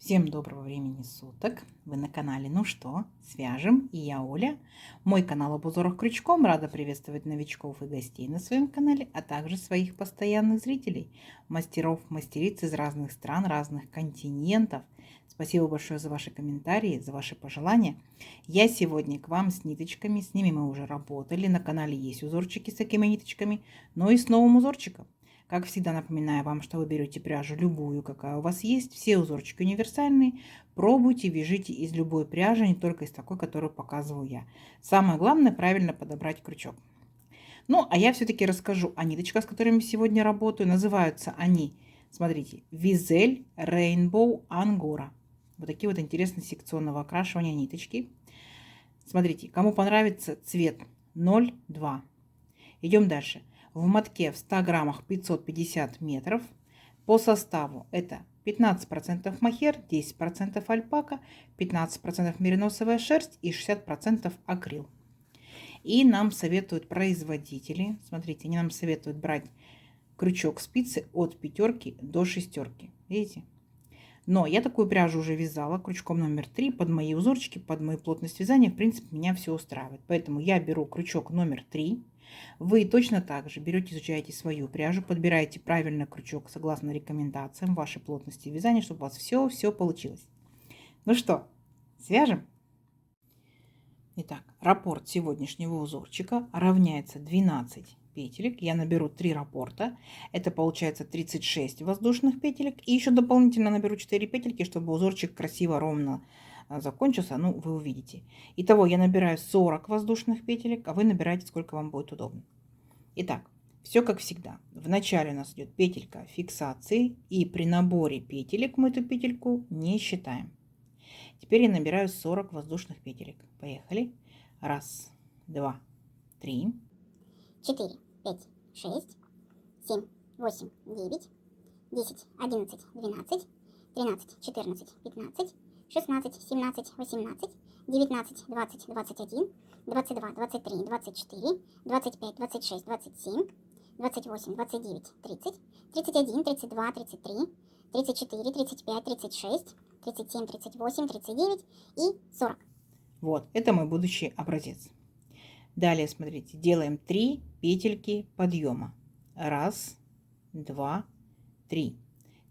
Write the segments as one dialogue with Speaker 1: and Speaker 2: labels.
Speaker 1: Всем доброго времени суток! Вы на канале «Ну что, свяжем?» И я Оля. Мой канал об узорах крючком. Рада приветствовать новичков и гостей на своем канале, а также своих постоянных зрителей, мастеров, мастериц из разных стран, разных континентов. Спасибо большое за ваши комментарии, за ваши пожелания. Я сегодня к вам с ниточками. С ними мы уже работали. На канале есть узорчики с такими ниточками, но и с новым узорчиком. Как всегда, напоминаю вам, что вы берете пряжу любую, какая у вас есть. Все узорчики универсальные. Пробуйте, вяжите из любой пряжи, не только из такой, которую показываю я. Самое главное, правильно подобрать крючок. Ну, а я все-таки расскажу о ниточках, с которыми сегодня работаю. Называются они, смотрите, Визель Rainbow Angora. Вот такие вот интересные секционного окрашивания ниточки. Смотрите, кому понравится цвет 0,2. Идем дальше. В мотке в 100 граммах 550 метров. По составу это 15% мохер, 10% альпака, 15% мериносовая шерсть и 60% акрил. И нам советуют производители, смотрите, они нам советуют брать крючок спицы от 5 до 6. Видите? Но я такую пряжу уже вязала крючком номер 3 под мои узорчики, под мою плотность вязания. В принципе, меня все устраивает. Поэтому я беру крючок номер 3. Вы точно так же берете, изучаете свою пряжу, подбираете правильно крючок согласно рекомендациям вашей плотности вязания, чтобы у вас все получилось. Ну что, свяжем? Итак, раппорт сегодняшнего узорчика равняется 12 петелек. Я наберу 3 раппорта. Это получается 36 воздушных петелек. И еще дополнительно наберу 4 петельки, чтобы узорчик красиво, ровно закончился. Ну, вы увидите. Итого я набираю 40 воздушных петелек, а вы набираете сколько вам будет удобно. Итак, все как всегда. Вначале у нас идет петелька фиксации. И при наборе петелек мы эту петельку не считаем. Теперь я набираю 40 воздушных петелек. Поехали. 1, 2, 3,
Speaker 2: 4, 5, 6, 7, 8, 9, 10, 11, 12, 13, 14, 15, 16, 17, 18, 19, 20, 21, 22, 23, 24, 25, 26, 27, 28, 29, 30, 31, 32, 33, 34, 35, 36, 37, 38, 39 и 40.
Speaker 1: Вот, это мой будущий образец. Далее, смотрите, делаем 3 петельки подъема. 1, 2, 3.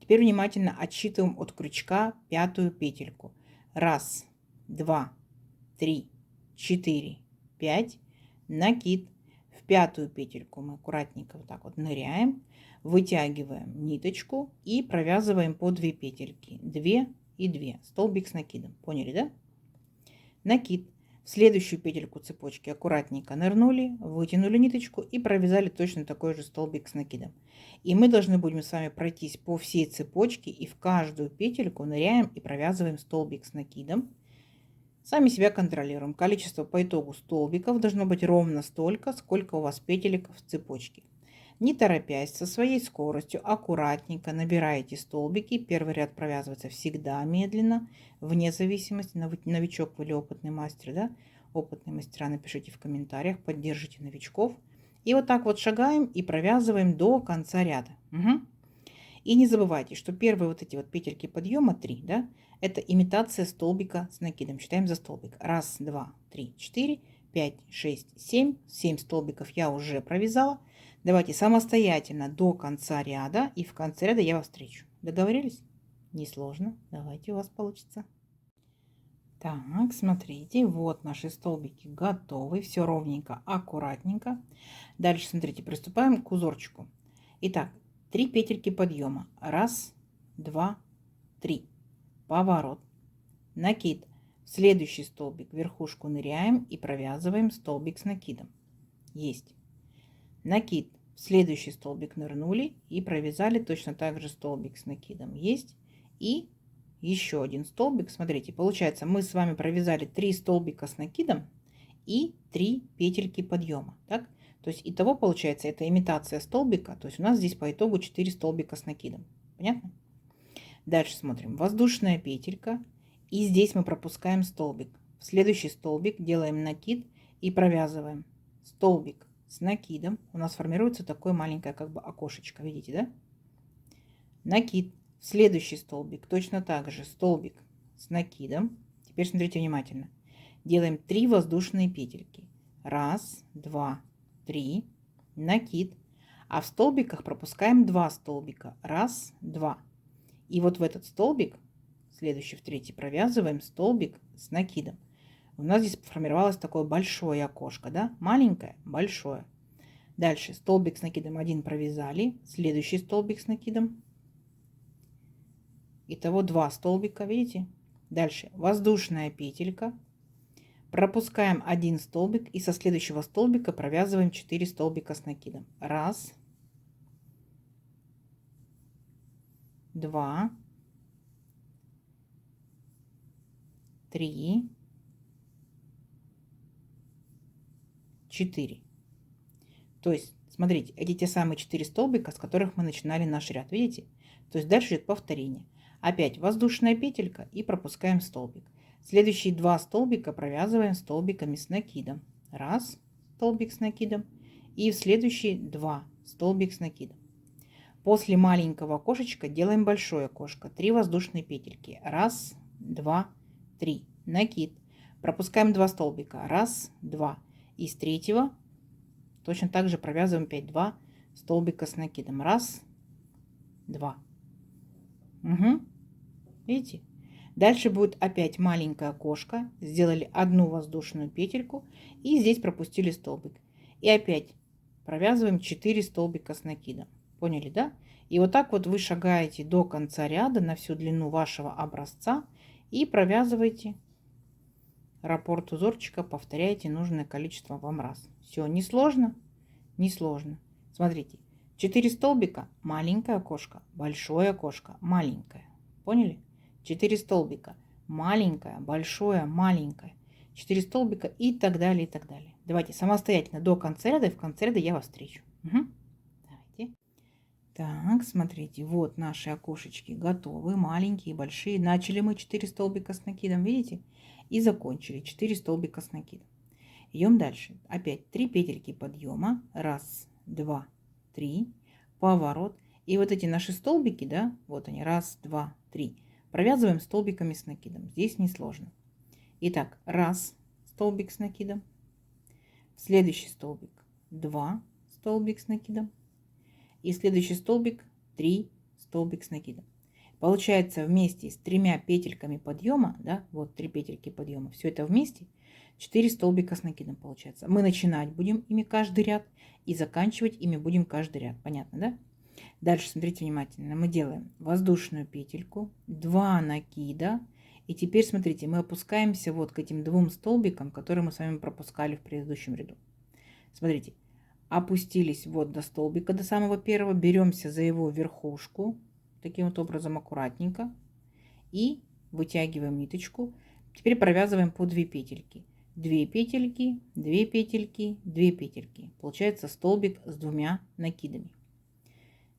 Speaker 1: Теперь внимательно отсчитываем от крючка 5-ю петельку. 1, 2, 3, 4, 5. Накид. В 5-ю петельку мы аккуратненько вот так вот ныряем, вытягиваем ниточку и провязываем по 2 петельки. 2 и 2. Столбик с накидом. Поняли, да? Накид. В следующую петельку цепочки аккуратненько нырнули, вытянули ниточку и провязали точно такой же столбик с накидом. И мы должны будем с вами пройтись по всей цепочке и в каждую петельку ныряем и провязываем столбик с накидом. Сами себя контролируем. Количество по итогу столбиков должно быть ровно столько, сколько у вас петелек в цепочке. Не торопясь, со своей скоростью, аккуратненько набираете столбики. Первый ряд провязывается всегда медленно, вне зависимости, новичок вы или опытный мастер. Да? Опытные мастера, напишите в комментариях, поддержите новичков. И вот так вот шагаем и провязываем до конца ряда. Угу. И не забывайте, что первые вот эти вот петельки подъема 3, да, это имитация столбика с накидом. Считаем за столбик. 1, 2, 3, 4, 5, 6, 7. 7 столбиков я уже провязала. Давайте самостоятельно до конца ряда. И в конце ряда я вас встречу. Договорились? Несложно. Давайте, у вас получится. Так, смотрите, вот наши столбики готовы. Все ровненько, аккуратненько. Дальше, смотрите, приступаем к узорчику. Итак, 3 петельки подъема. 1, 2, 3. Поворот. Накид. В следующий столбик верхушку ныряем и провязываем столбик с накидом. Есть. Накид. В следующий столбик нырнули и провязали точно так же столбик с накидом. Есть. И еще один столбик. Смотрите, получается, мы с вами провязали 3 столбика с накидом и 3 петельки подъема. Так? То есть итого получается, это имитация столбика. То есть у нас здесь по итогу 4 столбика с накидом. Понятно? Дальше смотрим. Воздушная петелька. И здесь мы пропускаем столбик. В следующий столбик делаем накид и провязываем столбик с накидом. У нас формируется такое маленькое как бы окошечко. Видите, да? Накид. В следующий столбик точно так же столбик с накидом. Теперь смотрите внимательно. Делаем 3 воздушные петельки. 1, 2, 3, накид. А в столбиках пропускаем 2 столбика. 1, 2. И вот в этот столбик, следующий в третий, провязываем столбик с накидом. У нас здесь сформировалось такое большое окошко, да? Маленькое, большое. Дальше столбик с накидом 1 провязали, следующий столбик с накидом. Итого 2 столбика, видите? Дальше воздушная петелька. Пропускаем 1 столбик и со следующего столбика провязываем 4 столбика с накидом. 1, 2, 3, 4. То есть, смотрите, эти те самые 4 столбика, с которых мы начинали наш ряд, видите? То есть дальше идет повторение. Опять воздушная петелька и пропускаем столбик. Следующие 2 столбика провязываем столбиками с накидом. 1 столбик с накидом и в следующие 2 столбик с накидом. После маленького окошечка делаем большое окошко. 3 воздушные петельки. 1, 2, 3. Накид. Пропускаем 2 столбика. 1, 2. И с третьего точно так же провязываем опять 2 столбика с накидом. 1, 2. Угу. Видите? Дальше будет опять маленькое окошко. Сделали 1 воздушную петельку и здесь пропустили столбик. И опять провязываем 4 столбика с накидом. Поняли, да? И вот так вот вы шагаете до конца ряда на всю длину вашего образца и провязываете раппорт узорчика, повторяйте нужное количество вам раз. Все, не сложно? Не сложно. Смотрите, 4 столбика, маленькое окошко, большое окошко, маленькое. Поняли? 4 столбика, маленькое, большое, маленькое. 4 столбика и так далее, и так далее. Давайте самостоятельно до конца ряда, и в конце ряда я вас встречу. Угу. Давайте. Так, смотрите, вот наши окошечки готовы, маленькие, большие. Начали мы 4 столбика с накидом, видите? И закончили 4 столбика с накидом. Идем дальше. Опять 3 петельки подъема. 1, 2, 3. Поворот. И вот эти наши столбики, да, вот они, 1, 2, 3. Провязываем столбиками с накидом. Здесь несложно. Итак, 1 столбик с накидом. Следующий столбик 2 столбик с накидом. И следующий столбик 3 столбик с накидом. Получается вместе с 3 петельками подъема, да, вот 3 петельки подъема, все это вместе 4 столбика с накидом получается. Мы начинать будем ими каждый ряд и заканчивать ими будем каждый ряд. Понятно, да? Дальше смотрите внимательно. Мы делаем воздушную петельку, 2 накида. И теперь смотрите, мы опускаемся вот к этим 2 столбикам, которые мы с вами пропускали в предыдущем ряду. Смотрите, опустились вот до столбика, до самого первого, беремся за его верхушку, таким вот образом аккуратненько, и вытягиваем ниточку. Теперь провязываем по 2 петельки. 2 петельки, 2 петельки, 2 петельки. Получается столбик с 2 накидами.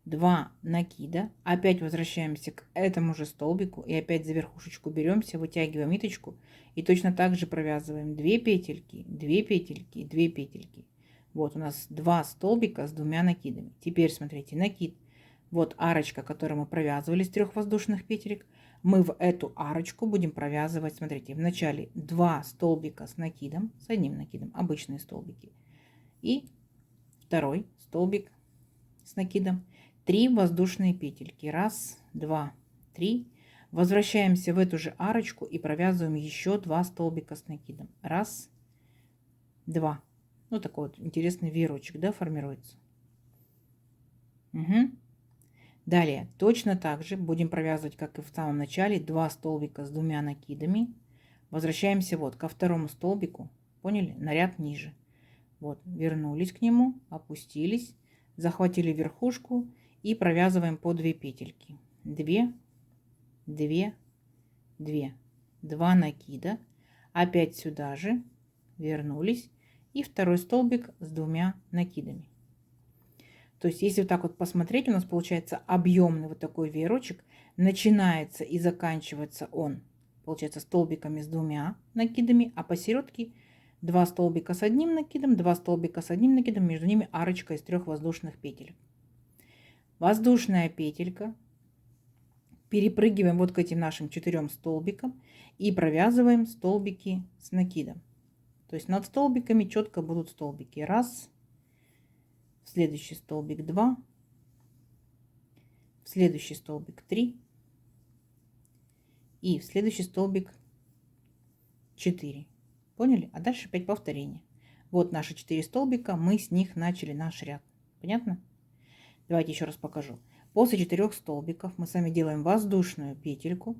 Speaker 1: 2 накида. Опять возвращаемся к этому же столбику и опять за верхушечку беремся, вытягиваем ниточку и точно так же провязываем 2 петельки, 2 петельки, 2 петельки. Вот у нас 2 столбика с 2 накидами. Теперь смотрите, накид. Вот арочка, которую мы провязывали с 3 воздушных петелек. Мы в эту арочку будем провязывать, смотрите, вначале 2 столбика с накидом, с одним накидом, обычные столбики. И второй столбик с накидом. 3 воздушные петельки. 1, 2, 3. Возвращаемся в эту же арочку и провязываем еще 2 столбика с накидом. 1, 2. Ну, такой вот интересный веерочек, да, формируется. Угу. Далее, точно так же будем провязывать, как и в самом начале, 2 столбика с 2 накидами. Возвращаемся вот ко второму столбику. Поняли? На ряд ниже. Вот, вернулись к нему, опустились, захватили верхушку и провязываем по 2 петельки. 2, 2, 2. 2 накида. Опять сюда же вернулись. И второй столбик с 2 накидами. То есть, если вот так вот посмотреть, у нас получается объемный вот такой веерочек. Начинается и заканчивается он, получается, столбиками с 2 накидами, а посередке 2 столбика с одним накидом, 2 столбика с одним накидом, между ними арочка из 3 воздушных петель. Воздушная петелька, перепрыгиваем вот к этим нашим 4 столбикам и провязываем столбики с накидом. То есть над столбиками четко будут столбики. Раз, в следующий столбик 2, в следующий столбик 3 и в следующий столбик 4. Поняли? А дальше 5 повторений. Вот наши 4 столбика, мы с них начали наш ряд. Понятно? Давайте еще раз покажу. После 4 столбиков мы с вами делаем воздушную петельку,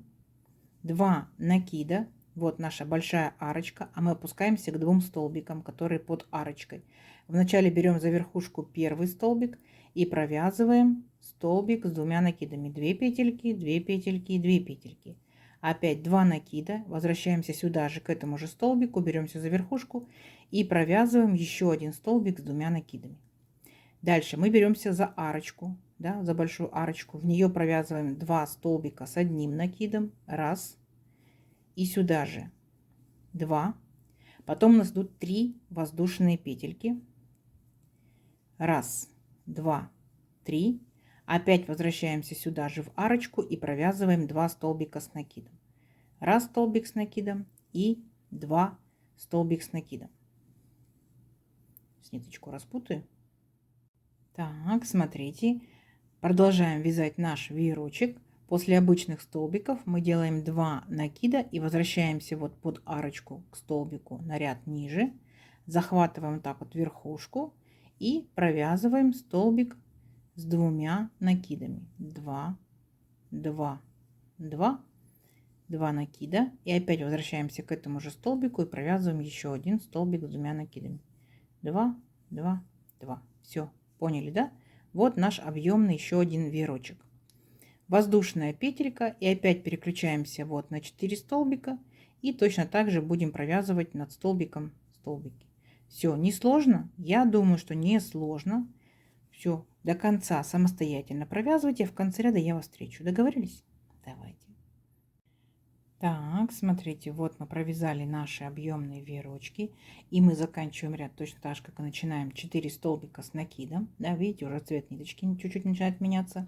Speaker 1: 2 накида, вот наша большая арочка, а мы опускаемся к 2 столбикам, которые под арочкой. Вначале берем за верхушку первый столбик и провязываем столбик с 2 накидами. 2 петельки, 2 петельки, 2 петельки. Опять 2 накида, возвращаемся сюда же к этому же столбику, беремся за верхушку и провязываем еще один столбик с 2 накидами. Дальше мы беремся за арочку, да, за большую арочку, в нее провязываем 2 столбика с 1 накидом, раз, и сюда же 2. Потом у нас идут 3 воздушные петельки, раз, 2, 3. Опять возвращаемся сюда же в арочку и провязываем 2 столбика с накидом. Раз столбик с накидом и 2 столбик с накидом. С ниточку распутаю. Так, смотрите, продолжаем вязать наш веерочек. После обычных столбиков мы делаем 2 накида и возвращаемся вот под арочку к столбику на ряд ниже. Захватываем вот так вот верхушку и провязываем столбик с 2 накидами. 2, 2, 2, 2 накида. И опять возвращаемся к этому же столбику и провязываем еще один столбик с 2 накидами. 2, 2, 2. Все, поняли, да? Вот наш объемный еще один веерочек. Воздушная петелька и опять переключаемся вот на 4 столбика и точно так же будем провязывать над столбиком столбики. Все, не сложно? Я думаю, что не сложно. Все, до конца самостоятельно провязывайте, а в конце ряда я вас встречу. Договорились? Давайте. Так, смотрите, вот мы провязали наши объемные веерочки, и мы заканчиваем ряд точно так же, как и начинаем. 4 столбика с накидом. Да, видите, уже цвет ниточки чуть-чуть начинает меняться.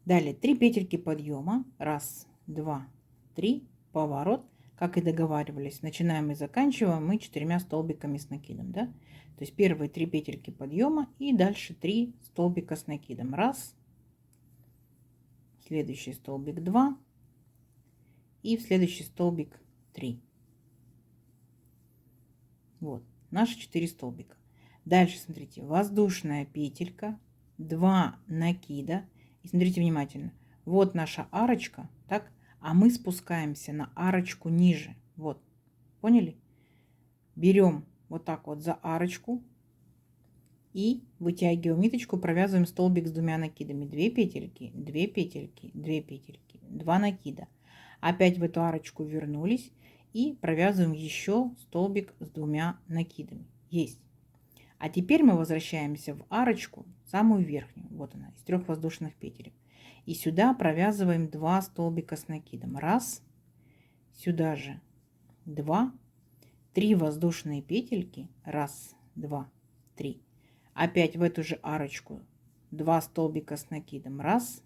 Speaker 1: Далее 3 петельки подъема. Раз, два, 3. Поворот. Как и договаривались, начинаем и заканчиваем мы 4 столбиками с накидом. Да? То есть первые 3 петельки подъема и дальше 3 столбика с накидом. Раз. Следующий столбик 2. И в следующий столбик 3. Вот наши 4 столбика. Дальше смотрите, воздушная петелька, 2 накида. И смотрите внимательно. Вот наша арочка, так, а мы спускаемся на арочку ниже. Вот, поняли? Берем вот так вот за арочку и вытягиваем ниточку, провязываем столбик с 2 накидами. 2 петельки, 2 петельки, 2 петельки, 2 накида. Опять в эту арочку вернулись и провязываем еще столбик с 2 накидами. Есть. А теперь мы возвращаемся в арочку, самую верхнюю, вот она, из 3 воздушных петель. И сюда провязываем 2 столбика с накидом. Раз, сюда же 2, 3 воздушные петельки, раз, 2, 3. Опять в эту же арочку 2 столбика с накидом, раз,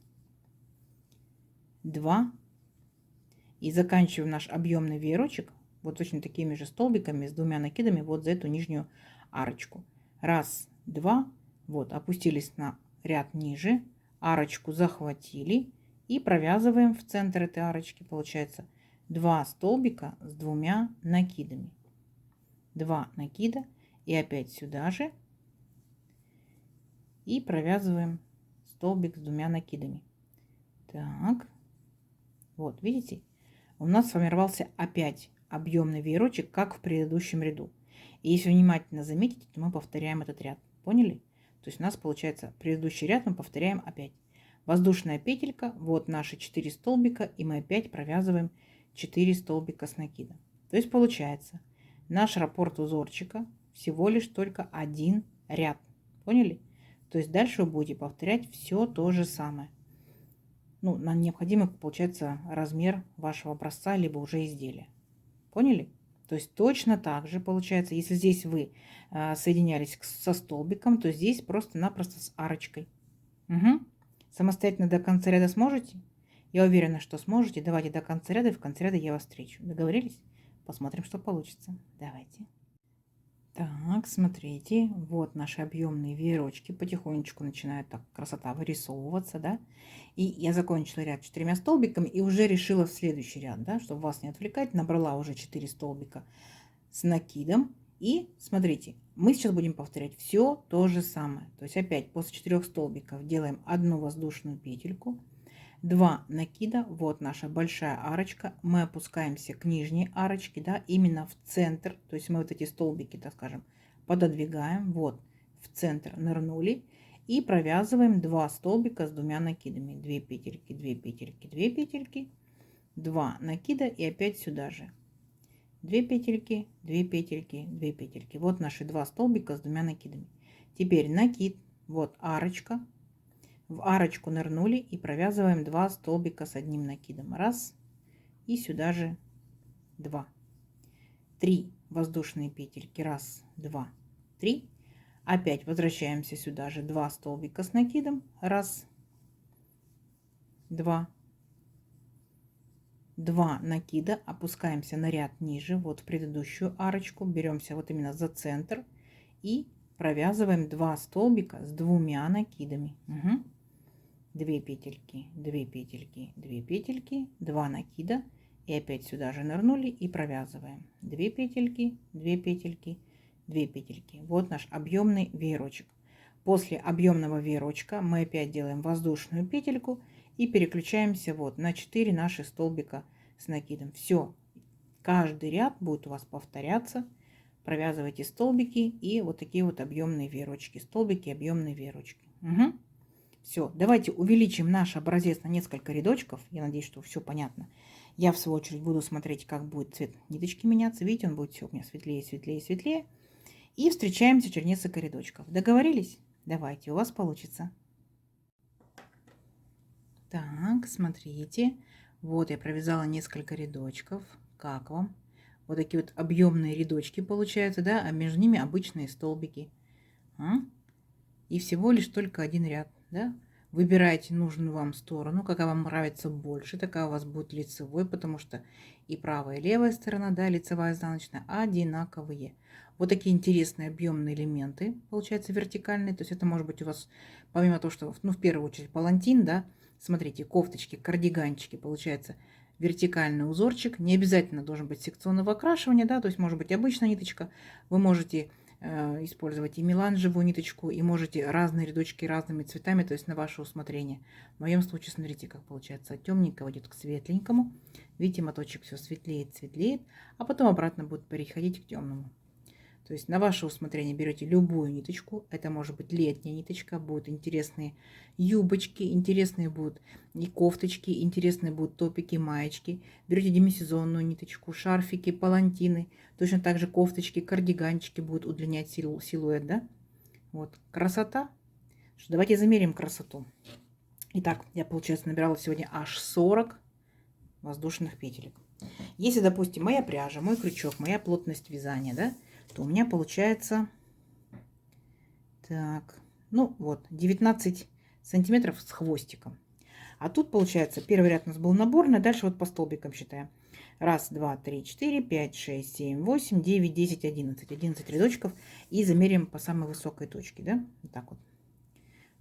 Speaker 1: 2. И заканчиваем наш объемный веерочек вот точно такими же столбиками с 2 накидами вот за эту нижнюю арочку. Раз, 2, вот, опустились на ряд ниже, арочку захватили и провязываем в центр этой арочки, получается 2 столбика с 2 накидами. 2 накида и опять сюда же и провязываем столбик с 2 накидами. Так, вот, видите, у нас сформировался опять объемный веерочек, как в предыдущем ряду. И если внимательно заметите, то мы повторяем этот ряд. Поняли? То есть у нас получается предыдущий ряд мы повторяем опять. Воздушная петелька, вот наши 4 столбика, и мы опять провязываем 4 столбика с накидом. То есть получается наш раппорт узорчика всего лишь только один ряд. Поняли? То есть дальше вы будете повторять все то же самое. Ну, нам необходимо, получается, размер вашего образца, либо уже изделия. Поняли? То есть точно так же получается, если здесь вы соединялись со столбиком, то здесь просто-напросто с арочкой. Угу. Самостоятельно до конца ряда сможете? Я уверена, что сможете. Давайте до конца ряда, и в конце ряда я вас встречу. Договорились? Посмотрим, что получится. Давайте. Так, смотрите, вот наши объемные веерочки потихонечку начинают так красота вырисовываться, да. И я закончила ряд 4 столбиками и уже решила в следующий ряд, да, чтобы вас не отвлекать, набрала уже 4 столбика с накидом. И смотрите, мы сейчас будем повторять все то же самое. То есть опять после 4 столбиков делаем одну воздушную петельку, 2 накида, вот наша большая арочка, мы опускаемся к нижней арочке, да, именно в центр, то есть мы вот эти столбики, так скажем, пододвигаем, вот в центр нырнули и провязываем 2 столбика с 2 накидами, 2 петельки, 2 петельки, 2 петельки, 2 накида и опять сюда же 2 петельки, 2 петельки, 2 петельки. Вот наши 2 столбика с 2 накидами. Теперь накид, вот арочка. В арочку нырнули и провязываем 2 столбика с одним накидом. Раз. И сюда же 2. 3 воздушные петельки. Раз, 2, 3. Опять возвращаемся сюда же 2 столбика с накидом. Раз, 2. 2 накида. Опускаемся на ряд ниже. Вот в предыдущую арочку. Беремся вот именно за центр. И провязываем 2 столбика с 2 накидами. Угу. 2 петельки, 2 петельки, 2 петельки, 2 накида и опять сюда же нырнули и провязываем 2 петельки, 2 петельки, 2 петельки. Вот наш объемный веерочек. После объемного веерочка мы опять делаем воздушную петельку и переключаемся вот на 4 наши столбика с накидом. Все, каждый ряд будет у вас повторяться. Провязывайте столбики и вот такие вот объемные веерочки, столбики, объемные веерочки. Угу. Все, давайте увеличим наш образец на несколько рядочков. Я надеюсь, что все понятно. Я, в свою очередь, буду смотреть, как будет цвет ниточки меняться. Видите, он будет все у меня светлее, светлее, светлее. И встречаемся через несколько рядочков. Договорились? Давайте, у вас получится. Так, смотрите. Вот я провязала несколько рядочков. Как вам? Вот такие вот объемные рядочки получаются, да? А между ними обычные столбики. И всего лишь только один ряд, да? Выбирайте нужную вам сторону, какая вам нравится больше, такая у вас будет лицевой, потому что и правая, и левая сторона, да, лицевая, изнаночная, одинаковые. Вот такие интересные объемные элементы, получается, вертикальные. То есть это может быть у вас, помимо того, что, ну, в первую очередь, палантин, да, смотрите, кофточки, кардиганчики, получается, вертикальный узорчик. Не обязательно должен быть секционного окрашивания, да, то есть может быть обычная ниточка. Вы можете использовать и меланжевую ниточку, и можете разные рядочки разными цветами, то есть на ваше усмотрение. В моем случае, смотрите, как получается, от темненького идет к светленькому. Видите, моточек все светлеет, светлеет, а потом обратно будет переходить к темному. То есть на ваше усмотрение берете любую ниточку. Это может быть летняя ниточка, будут интересные юбочки, интересные будут и кофточки, интересные будут топики, маечки. Берете демисезонную ниточку, шарфики, палантины. Точно так же кофточки, кардиганчики будут удлинять силуэт, да? Вот, красота. Что, давайте замерим красоту. Итак, я, получается, набирала сегодня аж 40 воздушных петелек. Если, допустим, моя пряжа, мой крючок, моя плотность вязания, да, то у меня получается, так, ну вот, 19 сантиметров с хвостиком. А тут, получается, первый ряд у нас был наборный, дальше вот по столбикам считаем. Раз, два, три, четыре, пять, шесть, семь, восемь, девять, 10, 11. 11 рядочков. И замерим по самой высокой точке, да, вот так вот.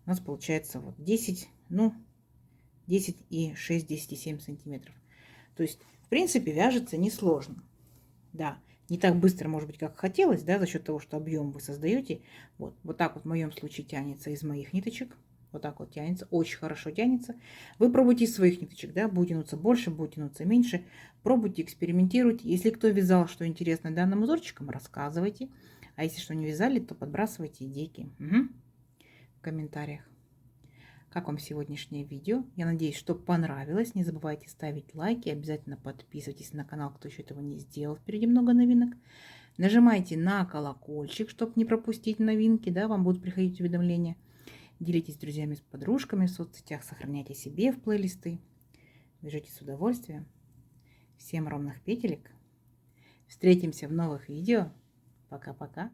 Speaker 1: У нас получается вот 10, ну, 10 и 6, 10 и 7 сантиметров. То есть, в принципе, вяжется несложно. Да, не так быстро, может быть, как хотелось, да, за счет того, что объем вы создаете. Вот так вот в моем случае тянется из моих ниточек. Вот так вот тянется, очень хорошо тянется. Вы пробуйте из своих ниточек, да, будет тянуться больше, будет тянуться меньше. Пробуйте, экспериментируйте. Если кто вязал, что интересно данным узорчиком, рассказывайте. А если что не вязали, то подбрасывайте идейки в комментариях. Как вам сегодняшнее видео? Я надеюсь, что понравилось. Не забывайте ставить лайки. Обязательно подписывайтесь на канал, кто еще этого не сделал. Впереди много новинок. Нажимайте на колокольчик, чтобы не пропустить новинки. Да, вам будут приходить уведомления. Делитесь с друзьями, с подружками в соцсетях. Сохраняйте себе в плейлисты. Вяжите с удовольствием. Всем ровных петелек. Встретимся в новых видео. Пока-пока.